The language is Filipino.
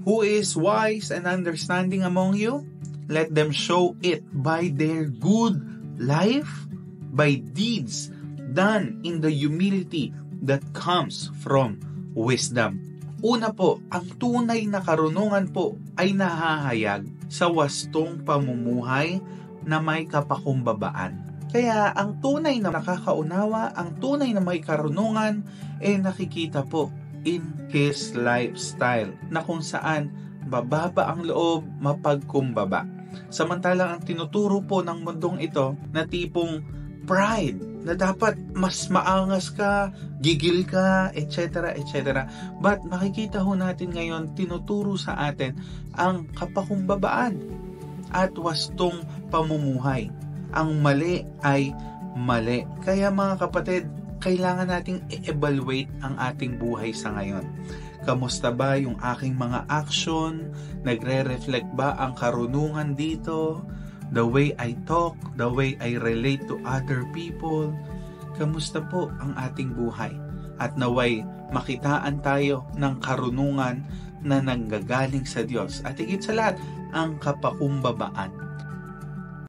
Who is wise and understanding among you? Let them show it by their good life, by deeds done in the humility that comes from wisdom. Una po, ang tunay na karunungan po ay nahahayag sa wastong pamumuhay na may kapakumbabaan. Kaya ang tunay na nakakaunawa, ang tunay na may karunungan ay nakikita po in his lifestyle na kung saan bababa ang loob, mapagkumbaba. Samantalang ang tinuturo po ng mundong ito na tipong pride, na dapat mas maangas ka, gigil ka, etc. etc. But makikita ho natin ngayon, tinuturo sa atin ang kapakumbabaan at wastong pamumuhay. Ang mali ay mali. Kaya mga kapatid, kailangan nating i-evaluate ang ating buhay sa ngayon. Kamusta ba yung aking mga action? Nagre-reflect ba ang karunungan dito? The way I talk, the way I relate to other people. Kamusta po ang ating buhay? At naway makitaan tayo ng karunungan na nanggagaling sa Diyos. At higit sa lahat, ang kapakumbabaan.